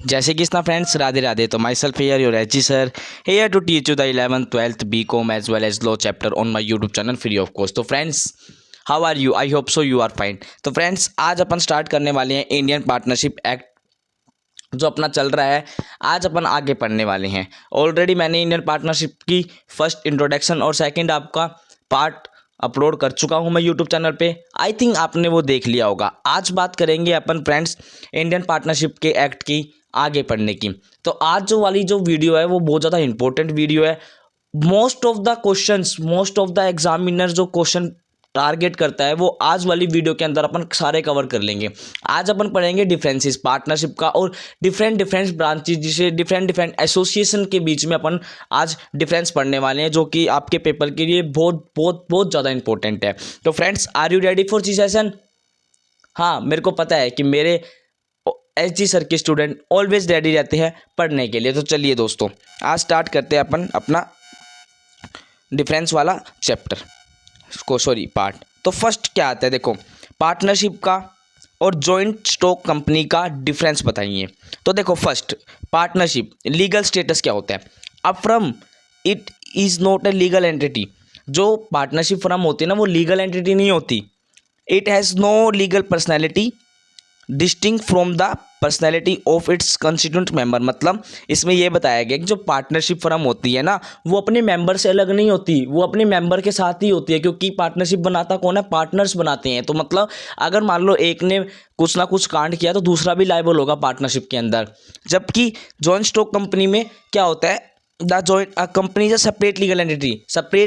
जैसे कि इतना फ्रेंड्स, राधे राधे। तो myself here your H G sir, here to teach you the 11th 12th BCom as well as law chapter on my YouTube channel free of cost. तो friends, how are you? I hope so you are fine. तो friends, आज अपन start करने वाले हैं Indian partnership act जो अपना चल रहा है। आज अपन आगे पढ़ने वाले हैं। ऑलरेडी मैंने इंडियन पार्टनरशिप की फर्स्ट इंट्रोडक्शन और सेकंड आपका पार्ट अपलोड कर चुका हूं मैं यूट्यूब चैनल पे। आई थिंक आपने वो देख लिया होगा। आज बात करेंगे अपन फ्रेंड्स इंडियन पार्टनरशिप के एक्ट की आगे पढ़ने की। तो आज जो वाली जो वीडियो है वो बहुत ज़्यादा इंपॉर्टेंट वीडियो है। मोस्ट ऑफ द एग्जामिनर जो क्वेश्चन टारगेट करता है वो आज वाली वीडियो के अंदर अपन सारे कवर कर लेंगे। आज अपन पढ़ेंगे डिफरेंसेस पार्टनरशिप का और डिफरेंट ब्रांचेज जिसे डिफरेंट एसोसिएशन के बीच में अपन आज डिफरेंस पढ़ने वाले हैं, जो कि आपके पेपर के लिए बहुत ज़्यादा इंपॉर्टेंट है। तो friends, are you ready for C session? हाँ, मेरे को पता है कि मेरे एच जी सर के स्टूडेंट ऑलवेज रेडी रहते हैं पढ़ने के लिए। तो चलिए दोस्तों, आज स्टार्ट करते हैं अपन अपना डिफरेंस वाला चैप्टर पार्ट। तो फर्स्ट क्या आता है, देखो, पार्टनरशिप का और जॉइंट स्टॉक कंपनी का डिफरेंस बताइए। तो देखो, फर्स्ट पार्टनरशिप लीगल स्टेटस क्या होता है? A firm it is not a legal entity. जो पार्टनरशिप फर्म होती है ना, वो लीगल एंटिटी नहीं होती। It has no legal personality distinct from the personality of its constituent member. मतलब इसमें यह बताया गया कि जो पार्टनरशिप फर्म होती है ना, वो अपने मेंबर से अलग नहीं होती, वो अपने मेंबर के साथ ही होती है। क्योंकि पार्टनरशिप बनाता कौन है? पार्टनर्स बनाते हैं। तो मतलब अगर मान लो एक ने कुछ ना कुछ कांड किया तो दूसरा भी लायबल होगा पार्टनरशिप के अंदर। जबकि जॉइंट स्टॉक कंपनी में क्या होता है? The joint company is a separate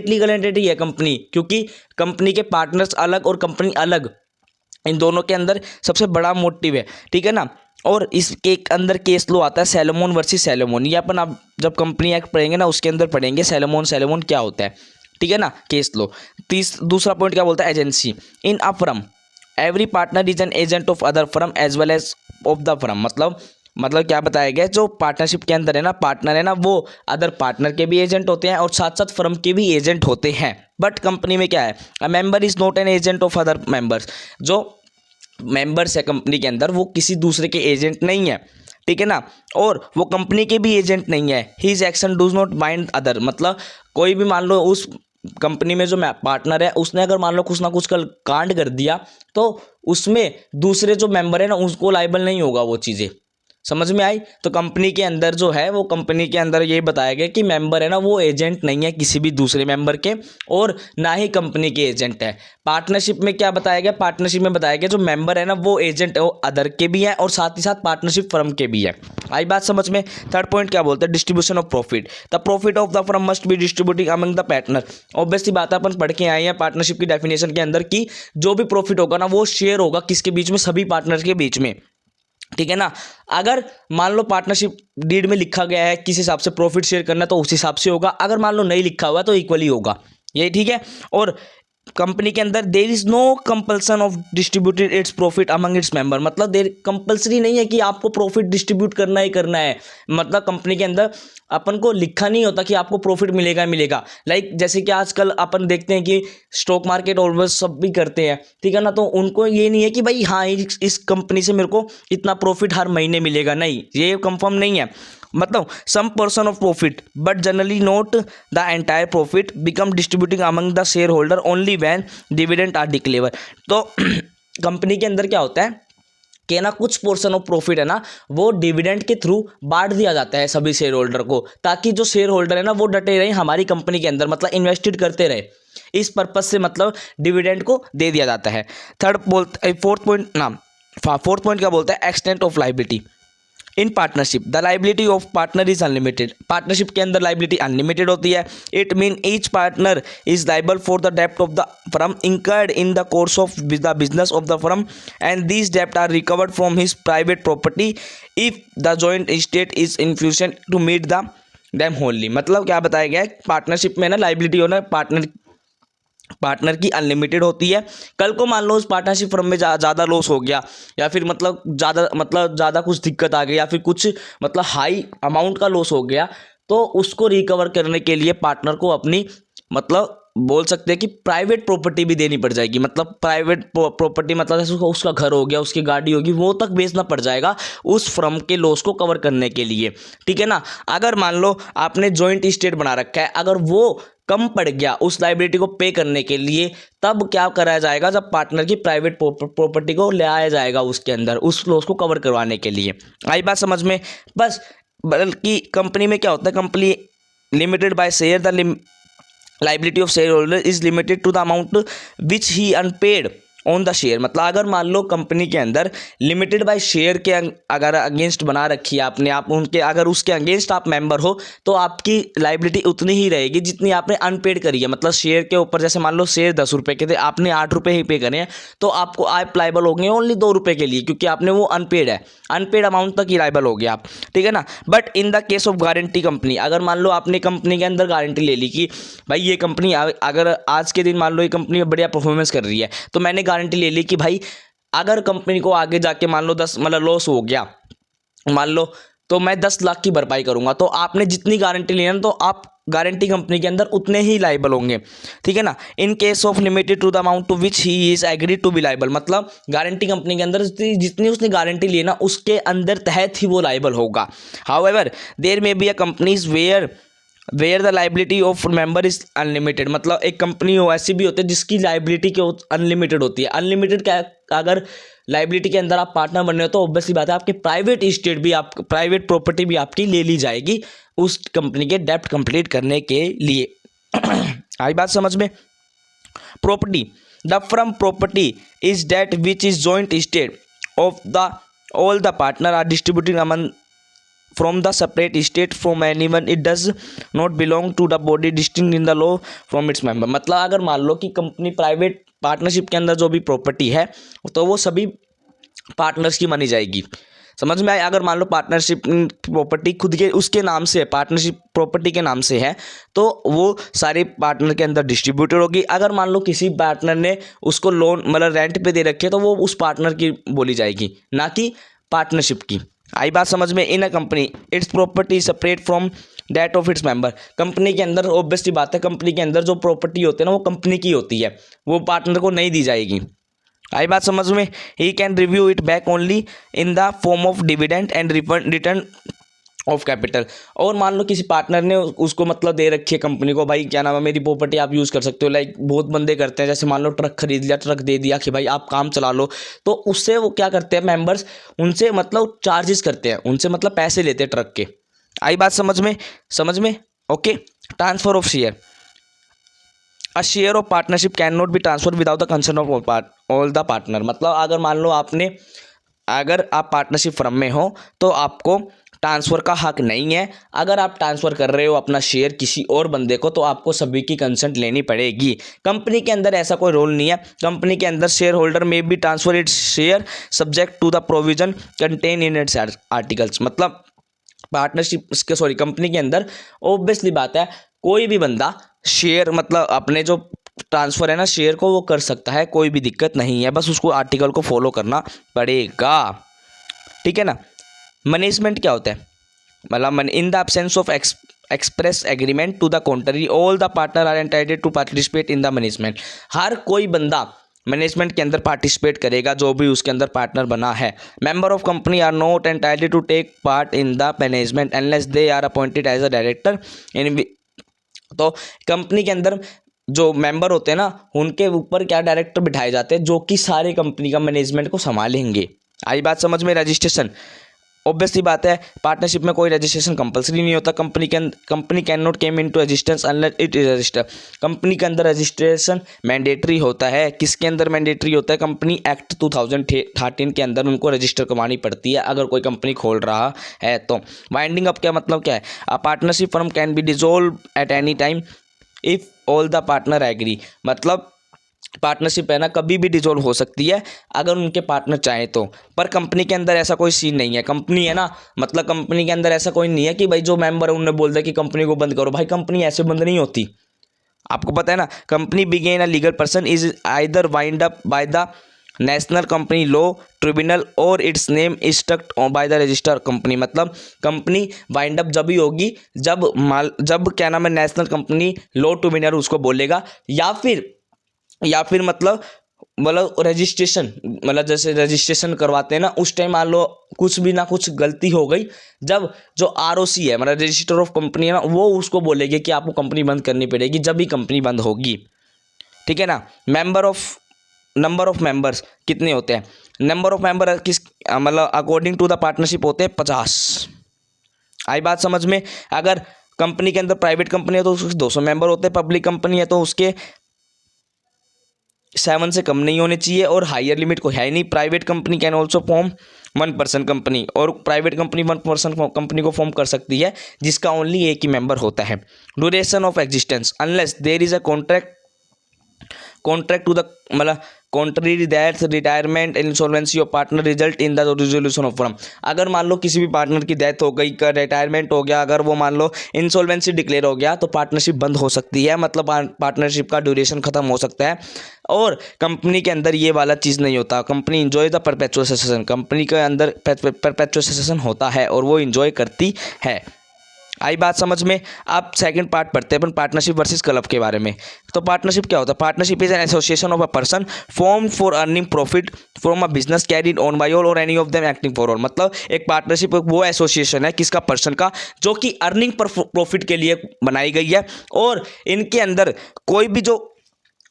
legal entity है कंपनी, क्योंकि कंपनी के पार्टनर्स अलग और कंपनी अलग, इन दोनों के अंदर सबसे बड़ा मोटिव है, ठीक है ना। और इसके अंदर केस लो आता है सैलोमोन वर्सेस सैलोमोन। ये अपन आप जब कंपनी एक्ट पढ़ेंगे ना, उसके अंदर पढ़ेंगे सैलोमोन क्या होता है, ठीक है ना, केस लो। दूसरा पॉइंट क्या बोलता है? Agency in a firm every partner is an agent of other firm as well as of the firm. मतलब क्या बताया गया? जो पार्टनरशिप के अंदर है ना, पार्टनर है ना, वो अदर पार्टनर के भी एजेंट होते हैं और साथ साथ फर्म के भी एजेंट होते हैं। बट कंपनी में क्या है? अ member is not an agent of other members. जो मेंबर्स है कंपनी के अंदर, वो किसी दूसरे के एजेंट नहीं है, ठीक है ना। और वो कंपनी के भी एजेंट नहीं है। His action does not bind other. मतलब कोई भी मान लो उस कंपनी में जो पार्टनर है, उसने अगर मान लो कुछ ना कुछ कांड कर दिया तो उसमें दूसरे जो मेंबर है ना, उसको लायबल नहीं होगा वो चीज़ें। समझ में आई? तो कंपनी के अंदर जो है, वो कंपनी के अंदर ये बताया गया कि मेंबर है ना, वो एजेंट नहीं है किसी भी दूसरे मेंबर के, और ना ही कंपनी के एजेंट है। पार्टनरशिप में क्या बताया गया? पार्टनरशिप में बताया गया जो मेंबर है ना, वो एजेंट है, वो अदर के भी है और साथ ही साथ पार्टनरशिप फर्म के भी है। आई बात समझ में? थर्ड पॉइंट क्या बोलते हैं? Distribution of profit. The profit of the firm must be distributing among the partner. Obviously बात है, अपन पढ़ के आए हैं पार्टनरशिप की डेफिनेशन के अंदर कि जो भी प्रॉफिट होगा ना, वो शेयर होगा किसके बीच में? सभी पार्टनर के बीच में, ठीक है ना। अगर मान लो पार्टनरशिप डीड में लिखा गया है किस हिसाब से प्रॉफिट शेयर करना, तो उस हिसाब से होगा। अगर मान लो नहीं लिखा हुआ तो इक्वली होगा, ये ठीक है। और कंपनी के अंदर there is no compulsion of distributed its profit among its member. मतलब देर कंपल्सरी नहीं है कि आपको प्रॉफिट डिस्ट्रीब्यूट करना ही करना है। मतलब कंपनी के अंदर अपन को लिखा नहीं होता कि आपको प्रॉफिट मिलेगा। लाइक जैसे कि आजकल अपन देखते हैं कि स्टॉक मार्केट ऑलवेज सब भी करते हैं, ठीक है ना। तो उनको ये नहीं है कि भाई हाँ, इस कंपनी से मेरे को इतना प्रॉफिट हर महीने मिलेगा, नहीं, ये कंफर्म नहीं है। मतलब some person of profit but generally not the entire profit become distributing among the share holder only when dividend are declare. तो कंपनी के अंदर क्या होता है कि ना, कुछ पोर्शन ऑफ प्रॉफिट है ना, वो डिविडेंड के थ्रू बांट दिया जाता है सभी शेयर होल्डर को, ताकि जो शेयर होल्डर है ना, वो डटे रहे हमारी कंपनी के अंदर, मतलब इन्वेस्टेड करते रहे। इस पर्पज से मतलब डिविडेंड को दे दिया जाता है। फोर्थ पॉइंट क्या बोलता है? Extent of liability in partnership the liability of partner is unlimited. Partnership के अंदर लाइबिलिटी अनलिमिटेड होती है। It mean each partner is liable for the dept of the firm incurred in the course of the business of the firm and these dept are recovered from his private property if the joint estate is infusion to meet the dam होनली। मतलब क्या बताया गया है? Partnership में ना liability होना partner की unlimited होती है। कल को मान लो उस पार्टनरशिप फर्म में ज़्यादा लॉस हो गया, या फिर मतलब ज़्यादा कुछ दिक्कत आ गई, या फिर कुछ मतलब हाई अमाउंट का लॉस हो गया, तो उसको रिकवर करने के लिए पार्टनर को अपनी मतलब बोल सकते हैं कि प्राइवेट प्रॉपर्टी भी देनी पड़ जाएगी। मतलब प्राइवेट प्रॉपर्टी मतलब जैसे उसका घर हो गया, उसकी गाड़ी होगी, वो तक बेचना पड़ जाएगा उस फर्म के लॉस को कवर करने के लिए, ठीक है ना। अगर मान लो आपने जॉइंट स्टेट बना रखा है, अगर वो कम पड़ गया उस लाइबिलिटी को पे करने के लिए, तब क्या कराया जाएगा, जब पार्टनर की प्राइवेट प्रॉपर्टी को ले आया जाएगा उसके अंदर उस लॉस को कवर करवाने के लिए। आई बात समझ में। बस बल्कि कंपनी में क्या होता है, company limited by share the liability of shareholder is limited to the amount which he unpaid on the share. मतलब अगर मान लो कंपनी के अंदर लिमिटेड बाय शेयर के अगर अगेंस्ट बना रखी है आपने, आप उनके अगर उसके अगेंस्ट आप मेंबर हो तो आपकी लाइबिलिटी उतनी ही रहेगी जितनी आपने अनपेड करी है। मतलब शेयर के ऊपर जैसे मान लो शेयर 10 रुपये के थे, आपने 8 रुपये ही पे करे हैं, तो आपको आप लाइबल हो गए ओनली 2 रुपये के लिए, क्योंकि आपने वो अनपेड है, अनपेड अमाउंट तक ही लाइबल हो गया आप, ठीक है ना। But in the case of guarantee company, अगर मान लो आपने कंपनी के अंदर गारंटी ले ली कि भाई ये कंपनी अगर आज के दिन मान लो ये कंपनी बढ़िया परफॉर्मेंस कर रही है, तो मैंने गारंटी ले ली कि भाई अगर कंपनी को आगे जाके मान लो 10 मतलब लॉस हो गया मान लो, तो मैं 10 लाख की भरपाई करूंगा। तो आपने जितनी गारंटी ली ना, तो आप गारंटी कंपनी के अंदर उतने ही लाइबल होंगे, ठीक है ना। In case of limited to the amount to which he is agree to be liable, मतलब गारंटी कंपनी के अंदर जितनी उसने गारंटी ली ना उसके अंदर तहत ही वो लाइबल होगा। However there may be a companies where the liability of member is unlimited, मतलब एक कंपनी हो ऐसी भी होती है जिसकी लाइबिलिटी के अनलिमिटेड होती है। अनलिमिटेड क्या, अगर लाइबिलिटी के अंदर आप पार्टनर बन रहे हो तो ऑब्वियसली बात है आपकी प्राइवेट इस्टेट भी, आप प्राइवेट प्रॉपर्टी भी आपकी ले ली जाएगी उस कंपनी के डेप्ट कंप्लीट करने के लिए। आई बात समझ में। Property, the firm property is that which is joint estate of the all the partner are distributing among from the separate state from anyone, it does not belong to the body distinct in the law from its member। मतलब अगर मान लो कि company private partnership के अंदर जो भी property है तो वो सभी पार्टनर्स की मानी जाएगी, समझ में आए। अगर मान लो पार्टनरशिप प्रॉपर्टी खुद के उसके नाम से है, पार्टनरशिप प्रॉपर्टी के नाम से है, तो वो सारे पार्टनर के अंदर डिस्ट्रीब्यूटेड होगी। अगर मान लो किसी पार्टनर ने उसको लोन मतलब रेंट पे दे रखे तो वो उस पार्टनर की बोली जाएगी, ना कि पार्टनरशिप की। आई बात समझ में। In a company its property separate from that of its member, company के अंदर ऑब्वियसली बात है कंपनी के अंदर जो प्रॉपर्टी होती है ना वो कंपनी की होती है, वो पार्टनर को नहीं दी जाएगी। आई बात समझ में। He can review it back only in the form of dividend and return of capital. और मान लो किसी पार्टनर ने उसको मतलब दे रखी है कंपनी को, भाई क्या नाम है मेरी प्रॉपर्टी आप यूज़ कर सकते हो, लाइक बहुत बंदे करते हैं, जैसे मान लो ट्रक खरीद लिया, ट्रक दे दिया कि भाई आप काम चला लो, तो उससे वो क्या करते हैं मेंबर्स, उनसे मतलब चार्जेस करते हैं, उनसे मतलब पैसे लेते हैं ट्रक के। आई बात समझ में। Okay. Transfer of share, a share of partnership can not B transfer without the concern of all the partner. मतलब अगर मान लो अगर आप पार्टनरशिप फर्म में हो तो आपको ट्रांसफ़र का हक नहीं है। अगर आप ट्रांसफ़र कर रहे हो अपना शेयर किसी और बंदे को तो आपको सभी की कंसेंट लेनी पड़ेगी। कंपनी के अंदर ऐसा कोई रोल नहीं है। कंपनी के अंदर शेयर होल्डर में भी transfer its share subject to the provision contain in its articles. मतलब कंपनी के अंदर ऑब्वियसली बात है कोई भी बंदा शेयर मतलब अपने जो ट्रांसफ़र है ना शेयर को वो कर सकता है, कोई भी दिक्कत नहीं है, बस उसको आर्टिकल को फॉलो करना पड़ेगा, ठीक है ना। मैनेजमेंट क्या होता है, मतलब in the absence of express agreement to the contrary all the partner are entitled to participate in the management. हर कोई बंदा मैनेजमेंट के अंदर पार्टिसिपेट करेगा जो भी उसके अंदर पार्टनर बना है। Member of company are not entitled to take part in the management unless they are appointed as a director in. तो कंपनी के अंदर जो मेंबर होते हैं ना उनके ऊपर क्या डायरेक्टर बिठाए जाते हैं जो कि सारे कंपनी का मैनेजमेंट को संभालेंगे। आई बात समझ में। रजिस्ट्रेशन, ऑब्वियसली बात है पार्टनरशिप में कोई रजिस्ट्रेशन कंपलसरी नहीं होता। Company can not came into existence unless it is register. Company के अंदर रजिस्ट्रेशन मैंडेटरी होता है। किसके अंदर मैंडेटरी होता है, कंपनी एक्ट 2013 के अंदर उनको रजिस्टर करवानी पड़ती है अगर कोई कंपनी खोल रहा है तो। वाइंडिंग अप क्या मतलब क्या है, a partnership firm can be dissolve at any time if all the partner agree. मतलब पार्टनरशिप है ना कभी भी डिसॉल्व हो सकती है अगर उनके पार्टनर चाहें तो। पर कंपनी के अंदर ऐसा कोई सीन नहीं है। कंपनी है ना मतलब कंपनी के अंदर ऐसा कोई नहीं है कि भाई जो मेंबर है उन्होंने बोल दिया कि कंपनी को बंद करो। भाई कंपनी ऐसे बंद नहीं होती, आपको पता है ना। Company begin a legal person is either wind up by the National Company Law Tribunal और its name is struck by the register company. मतलब कंपनी वाइंड अप जब ही होगी जब क्या नाम है नेशनल कंपनी लॉ ट्रिब्यूनल उसको बोलेगा, या फिर मतलब रजिस्ट्रेशन, मतलब जैसे रजिस्ट्रेशन करवाते हैं ना उस टाइम मान लो कुछ भी ना कुछ गलती हो गई, जब जो आरओसी है मतलब रजिस्टर ऑफ कंपनी है ना वो उसको बोलेगी कि आपको कंपनी बंद करनी पड़ेगी, जब भी कंपनी बंद होगी। ठीक है ना। नंबर ऑफ मेंबर्स कितने होते हैं? नंबर ऑफ मेंबर किस मतलब अकॉर्डिंग टू द पार्टनरशिप होते हैं 50। आई बात समझ में? अगर कंपनी के अंदर प्राइवेट कंपनी है तो उसके 200 मेंबर होते हैं, पब्लिक कंपनी है तो उसके 7 से कम नहीं होने चाहिए, और हायर लिमिट को है नहीं। Private company can also form 1% company, और प्राइवेट कंपनी 1% कंपनी को फॉर्म कर सकती है जिसका ओनली एक ही मेंबर होता है। Duration of existence unless there is a contract to the मतलब contrary that retirement and insolvency of partner result in the resolution of firm. अगर मान लो किसी भी पार्टनर की डेथ हो गई, का रिटायरमेंट हो गया, अगर वो मान लो इंसॉल्वेंसी डिक्लेयर हो गया तो पार्टनरशिप बंद हो सकती है, मतलब पार्टनरशिप का ड्यूरेशन खत्म हो सकता है। और कंपनी के अंदर ये वाला चीज़ नहीं होता, company enjoy the perpetual succession, company के अंदर परपेचुअल सक्सेशन होता है और वो इंजॉय करती है। आई बात समझ में? आप सेकंड पार्ट पढ़ते हैं अपन पार्टनरशिप वर्सेस क्लब के बारे में। तो पार्टनरशिप क्या होता है? Partnership is an association of a person form for earning profit from a business carried on by all or any of them acting for all. मतलब एक पार्टनरशिप वो एसोसिएशन है किसका? पर्सन का, जो कि अर्निंग प्रॉफिट के लिए बनाई गई है, और इनके अंदर कोई भी जो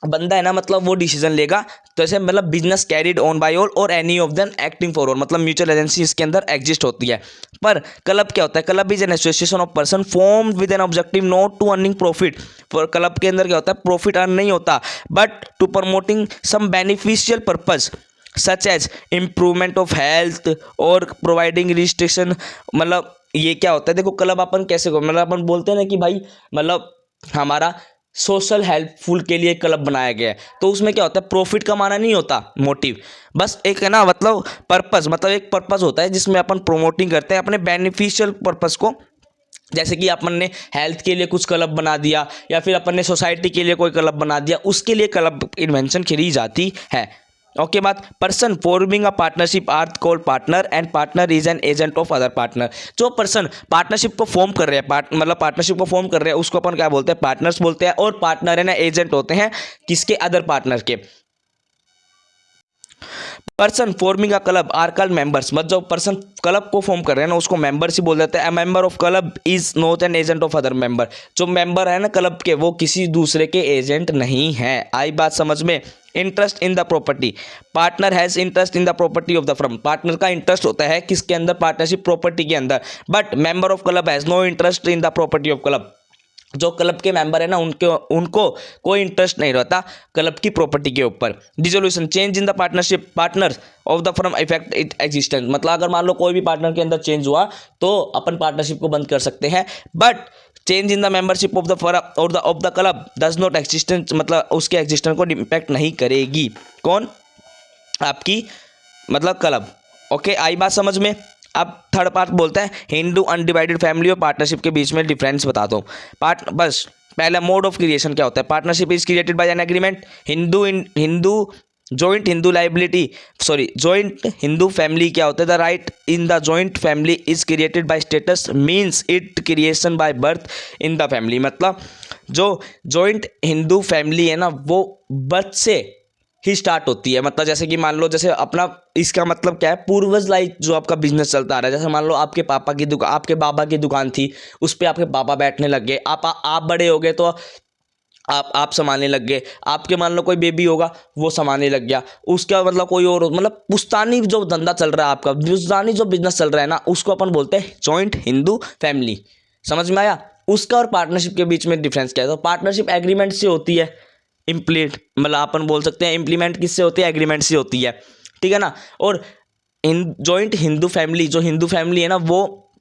बंदा है ना मतलब वो डिसीजन लेगा। तो ऐसे मतलब business carried on by all or any of them acting for all, मतलब म्यूचुअल एजेंसी इसके अंदर एग्जिस्ट होती है। पर क्लब क्या होता है? Club is an association of person formed with an objective not to earning profit. For club के अंदर क्या होता है? प्रॉफिट अर्न नहीं होता, but to promoting some beneficial purpose such as improvement of health और प्रोवाइडिंग रजिस्ट्रेशन। मतलब ये क्या होता है? देखो क्लब अपन कैसे मतलब अपन बोलते हैं ना कि भाई मतलब हमारा सोशल हेल्पफुल के लिए क्लब बनाया गया है, तो उसमें क्या होता है? प्रॉफिट कमाना नहीं होता मोटिव, बस एक है ना मतलब पर्पस, मतलब एक पर्पस होता है जिसमें अपन प्रोमोटिंग करते हैं अपने बेनिफिशियल पर्पस को। जैसे कि अपन ने हेल्थ के लिए कुछ क्लब बना दिया, या फिर अपन ने सोसाइटी के लिए कोई क्लब बना दिया, उसके लिए क्लब इन्वेंशन करी जाती है। ओके बात। Person forming a partnership are called partner and partner is an agent of other partner. जो पर्सन पार्टनरशिप को फॉर्म कर रहे हैं मतलब पार्टनरशिप को फॉर्म कर रहे हैं उसको अपन क्या बोलते हैं? पार्टनर्स बोलते हैं, और पार्टनर है ना एजेंट होते हैं किसके? अदर पार्टनर के। Person forming a club are called members. मतलब जो पर्सन क्लब को फॉर्म कर रहे हैं ना उसको मेंबर्स ही बोल देते हैं। A member of club is not an agent of other member. जो मेंबर है ना क्लब के वो किसी दूसरे के एजेंट नहीं है। आई बात समझ में? Interest in the property, partner has interest in the property of the firm. Partner का इंटरेस्ट होता है किसके अंदर? पार्टनरशिप प्रॉपर्टी के अंदर, but member of club has no interest in the property of club. जो क्लब के मेंबर है ना उनको कोई इंटरेस्ट नहीं रहता क्लब की प्रॉपर्टी के ऊपर। Dissolution change in the partnership partner of the firm effect it existence. मतलब अगर मान लो कोई भी पार्टनर के अंदर चेंज हुआ तो अपन पार्टनरशिप को बंद कर सकते हैं, but change in the membership of the firm or of the club does not existence, मतलब उसके एग्जिस्टेंस को इम्पैक्ट नहीं करेगी। कौन? आपकी मतलब क्लब। ओके आई बात समझ में? अब थर्ड पार्ट बोलता है हिंदू अनडिवाइडेड फैमिली और पार्टनरशिप के बीच में डिफरेंस बताता हूँ। बस पहला मोड ऑफ क्रिएशन क्या होता है? Partnership is created by an agreement. Joint Hindu liability joint Hindu family क्या होता है? The right in the joint family is created by status means it creation by birth in the family. मतलब जो joint Hindu family है ना वो बर्थ से ही start होती है। मतलब जैसे कि मान लो जैसे अपना इसका मतलब क्या है? पूर्वज लाइक जो आपका बिजनेस चलता आ रहा है, जैसे मान लो आपके पापा की दुकान, आपके बाबा की दुकान थी, उस पर आपके पापा बैठने लग गए, आप बड़े हो गए तो आप संभालने लग गए, आपके मान लो कोई बेबी होगा वो संभालने लग गया, उसका मतलब कोई और मतलब पुश्तानी जो धंधा चल रहा है आपका, पुश्तानी जो बिजनेस चल रहा है ना उसको अपन बोलते हैं जॉइंट हिंदू फैमिली। समझ में आया? उसका और पार्टनरशिप के बीच में डिफरेंस क्या है? तो पार्टनरशिप एग्रीमेंट से होती है, मतलब अपन बोल सकते हैं इम्प्लीमेंट किससे होती है? एग्रीमेंट से होती है। ठीक है ना। और जॉइंट हिंदू फैमिली, जो हिंदू फैमिली है ना वो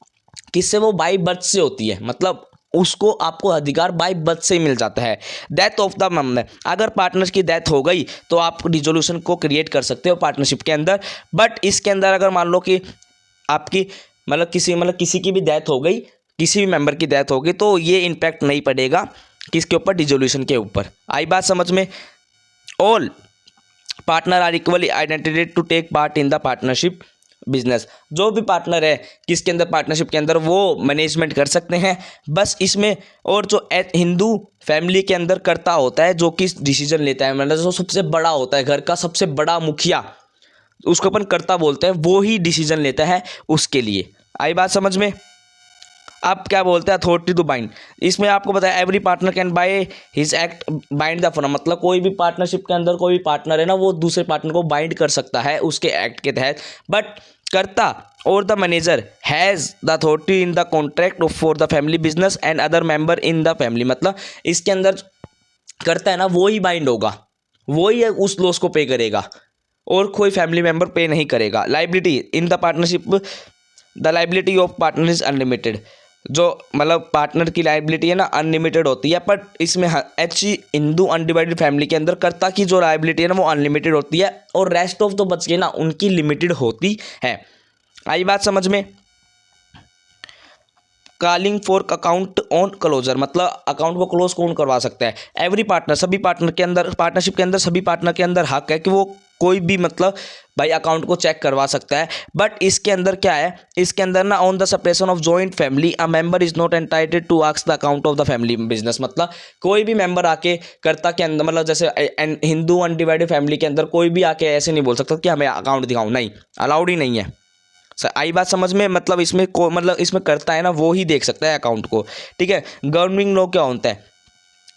किससे? वो बाय बर्थ से होती है, मतलब उसको आपको अधिकार बाय बर्थ से ही मिल जाता है। डेथ ऑफ द मेंबर, अगर पार्टनर की डेथ हो गई तो आप डिसोल्यूशन को क्रिएट कर सकते हो पार्टनरशिप के अंदर, बट इसके अंदर अगर मान लो कि आपकी किसी की भी डेथ हो गई, किसी भी मेंबर की डेथ हो गई तो ये इम्पैक्ट नहीं पड़ेगा किसके ऊपर? डिसोल्यूशन के ऊपर। आई बात समझ में? All partner are equally entitled to take part in the partnership business. जो भी पार्टनर है किसके अंदर, पार्टनरशिप के अंदर, वो मैनेजमेंट कर सकते हैं बस इसमें। और जो हिंदू फैमिली के अंदर कर्ता होता है जो कि डिसीजन लेता है, मतलब जो सबसे बड़ा होता है, घर का सबसे बड़ा मुखिया, उसको अपन कर्ता बोलते हैं, वो ही डिसीजन लेता है उसके लिए। आई बात समझ में। अब क्या बोलते हैं अथॉरिटी टू बाइंड, इसमें आपको पता है every partner can by his act bind the firm, मतलब कोई भी पार्टनरशिप के अंदर कोई भी पार्टनर है ना, वो दूसरे पार्टनर को बाइंड कर सकता है उसके एक्ट के तहत। बट कर्ता और the manager has the authority in the contract for the family business and other member in the family, मतलब इसके अंदर करता है ना वो ही बाइंड होगा, वो ही उस लॉस को पे करेगा और कोई फैमिली मेंबर पे नहीं करेगा। Liability in the partnership, the liability of partner is unlimited, जो मतलब पार्टनर की लाइबिलिटी है ना अनलिमिटेड होती है, बट इसमें हिंदू अनडिवाइडेड फैमिली के अंदर कर्ता की जो लाइबिलिटी है ना वो अनलिमिटेड होती है और रेस्ट ऑफ तो बच गए ना उनकी लिमिटेड होती है। आई बात समझ में। Calling for account on closure, मतलब अकाउंट को क्लोज कौन करवा सकता है, एवरी पार्टनर, सभी पार्टनर के अंदर, पार्टनरशिप के अंदर सभी पार्टनर के अंदर हक है कि वो कोई भी मतलब भाई अकाउंट को चेक करवा सकता है। बट इसके अंदर क्या है, इसके अंदर ना on the separation of joint family a member is not entitled to ask the account of the family business, मतलब कोई भी मेंबर आके कर्ता के अंदर, मतलब जैसे हिंदू अनडिवाइडेड फैमिली के अंदर कोई भी आके ऐसे नहीं बोल सकता कि हमें अकाउंट दिखाओ, नहीं, अलाउड ही नहीं है। आई बात समझ में। मतलब इसमें मतलब इसमें करता है ना वो ही देख सकता है अकाउंट को, ठीक है। गवर्निंग लॉ क्या होता है,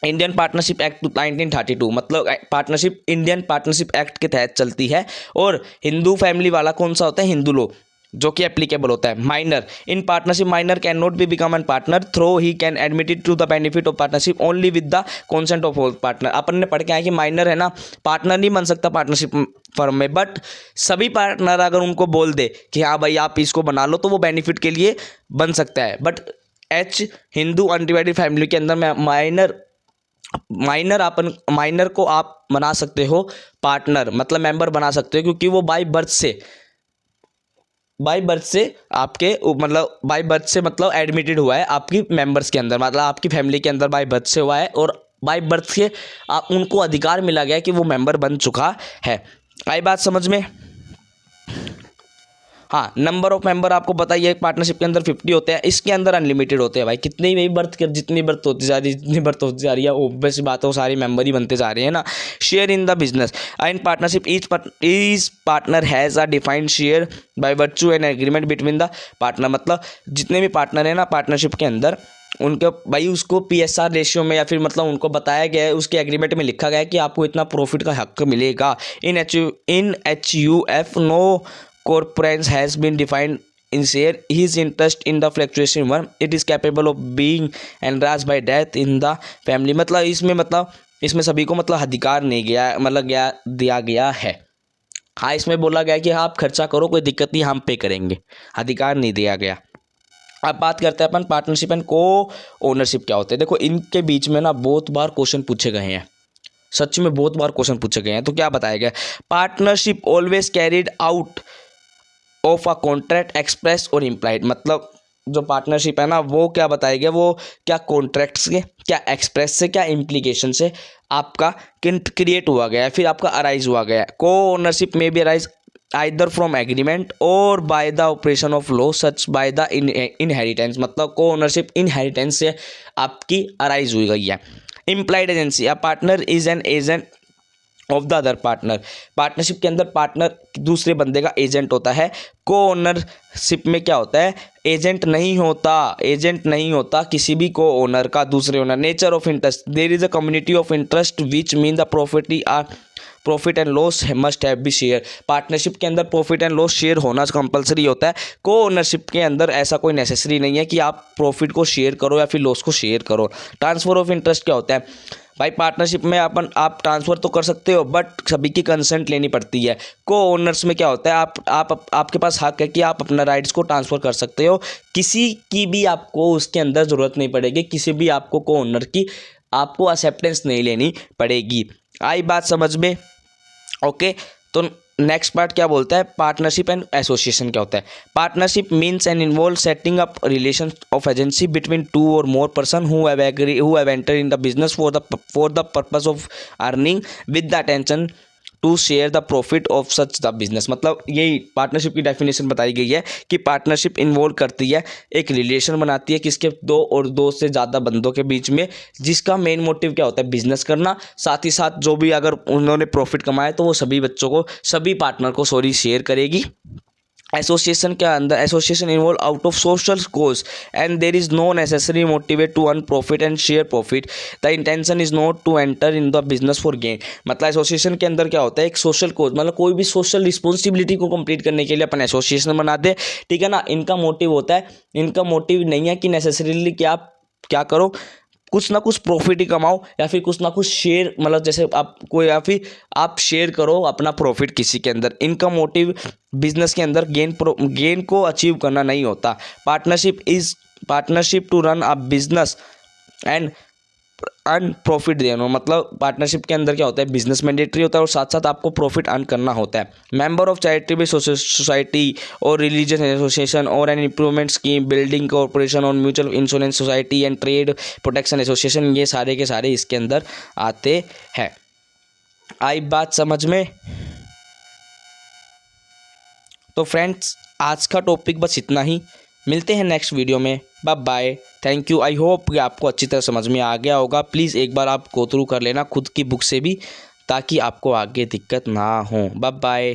इंडियन पार्टनरशिप एक्ट 1932, मतलब पार्टनरशिप इंडियन पार्टनरशिप एक्ट के तहत चलती है। और हिंदू फैमिली वाला कौन सा होता है, हिंदू लॉ, जो कि एप्लीकेबल होता है। Minor in partnership, minor can not be become an partner through he can admitted to the benefit of partnership only with the consent of all partner. अपन ने पढ़ के आया कि माइनर है ना पार्टनर नहीं बन सकता पार्टनरशिप फर्म में, बट सभी पार्टनर अगर उनको बोल दे कि हाँ भाई आप इसको बना लो तो वो बेनिफिट के लिए बन सकता है। बट हिंदू अनडिवाइडेड फैमिली के अंदर में माइनर को आप बना सकते हो पार्टनर, मतलब मेंबर बना सकते हो, क्योंकि वो बाय बर्थ से आपके मतलब एडमिटेड हुआ है आपकी मेंबर्स के अंदर, मतलब आपकी फैमिली के अंदर बाय बर्थ से हुआ है और बाय बर्थ से आप उनको अधिकार मिला गया कि वो मेंबर बन चुका है। आई बात समझ में। हाँ, नंबर ऑफ मेंबर आपको बताइए एक पार्टनरशिप के अंदर 50 होते हैं, इसके अंदर अनलिमिटेड होते हैं भाई, कितनी भी जितनी बर्थ होती जा रही है ऑब्वियस बात है वो सारे मेंबर ही बनते जा रहे हैं ना। Share in the business in partnership, each partner has a defined share by virtue and agreement between the partner, मतलब जितने भी पार्टनर है ना पार्टनरशिप के अंदर उनके भाई उसको PSR रेशियो में या फिर मतलब उनको बताया गया है, उसके एग्रीमेंट में लिखा गया है कि आपको इतना प्रॉफिट का हक मिलेगा। इन HUF नो corporation has been defined in share his interest in the fluctuation one, it is capable of being enlarged by death in the family, मतलब इसमें सभी को मतलब अधिकार नहीं दिया गया है। हाँ, इसमें बोला गया कि आप खर्चा करो कोई दिक्कत नहीं हम पे करेंगे, अधिकार नहीं दिया गया। अब बात करते हैं अपन पार्टनरशिप एंड को ओनरशिप क्या होते हैं। देखो इनके बीच में ना बहुत बार क्वेश्चन पूछे गए हैं, सच में बहुत बार क्वेश्चन पूछे गए हैं। तो क्या बताया गया, partnership always carried out of a contract express और इम्प्लाइड, मतलब जो पार्टनरशिप है ना वो क्या बताया गया, वो क्या कॉन्ट्रैक्ट से, क्या एक्सप्रेस से, क्या इम्प्लीकेशन से आपका क्रिएट हुआ गया है, फिर आपका अराइज हुआ गया है। को ओनरशिप में भी अराइज आइदर फ्रॉम एग्रीमेंट और by the operation of law such by the inheritance, मतलब को ओनरशिप इनहेरिटेंस से आपकी अराइज हुई गई है। Implied agency, a partner is an agent of the other partner, partnership के अंदर पार्टनर दूसरे बंदे का एजेंट होता है। को ओनरशिप में क्या होता है, एजेंट नहीं होता किसी भी को ओनर का दूसरे owner. Nature of interest, there is a community of interest which mean the profit and loss must have be share, partnership के अंदर प्रॉफिट एंड लॉस शेयर होना कंपलसरी होता है। को ओनरशिप के अंदर ऐसा कोई नेसेसरी नहीं है कि आप प्रॉफिट को शेयर करो या फिर लॉस को शेयर करो। ट्रांसफर ऑफ इंटरेस्ट क्या होता है भाई, पार्टनरशिप में आप ट्रांसफ़र तो कर सकते हो बट सभी की कंसेंट लेनी पड़ती है। को ओनर्स में क्या होता है, आपके पास हक है कि आप अपना राइट्स को ट्रांसफ़र कर सकते हो, किसी की भी आपको उसके अंदर ज़रूरत नहीं पड़ेगी, किसी भी आपको को ओनर की आपको एक्सेप्टेंस नहीं लेनी पड़ेगी। आई बात समझ में। ओके, तो नेक्स्ट पार्ट क्या बोलता है, पार्टनरशिप एंड एसोसिएशन क्या होता है। Partnership means and involve setting up relation of agency between two or more person who have enter in the business for the purpose of earning with the attention to share the profit of such the business. मतलब यही partnership की definition बताई गई है कि partnership involve करती है, एक रिलेशन बनाती है किसके, दो और दो से ज़्यादा बंदों के बीच में, जिसका मेन मोटिव क्या होता है, बिजनेस करना। साथ ही साथ जो भी अगर उन्होंने प्रॉफिट कमाया तो वो सभी पार्टनर को शेयर करेगी। एसोसिएशन के अंदर association involve out of social cause and there is no necessary motivate to earn profit and share profit. The intention is not to enter in the business for gain. मतलब association के अंदर क्या होता है, एक social कोज, मतलब कोई भी सोशल रिस्पॉन्सिबिलिटी को कंप्लीट करने के लिए अपन एसोसिएशन बनाते हैं, ठीक है ना। इनका मोटिव होता है, इनका मोटिव नहीं है कि नेसेसरीली कि आप क्या करो, कुछ ना कुछ प्रॉफिट ही कमाओ या फिर कुछ ना कुछ शेयर, मतलब जैसे आप कोई या फिर आप शेयर करो अपना प्रॉफिट किसी के अंदर। इनका मोटिव बिजनेस के अंदर गेन को अचीव करना नहीं होता। Partnership to run a business and earn profit देना। मतलब पार्टनरशिप के अंदर क्या होता है, बिजनेस मैंडेटरी होता है और साथ साथ आपको प्रॉफिट अर्न करना होता है। Member of charitable society or religious association or an improvement scheme, building corporation or mutual insurance society and trade protection association, ये सारे के सारे इसके अंदर आते हैं। आई बात समझ में? तो फ्रेंड्स आज का टॉपिक बस इतना ही, मिलते हैं नेक्स्ट वीडियो में। Bye bye, thank you. I hope कि आपको अच्छी तरह समझ में आ गया होगा। प्लीज़ एक बार आप गो थ्रू कर लेना खुद की बुक से भी, ताकि आपको आगे दिक्कत ना हो। Bye bye.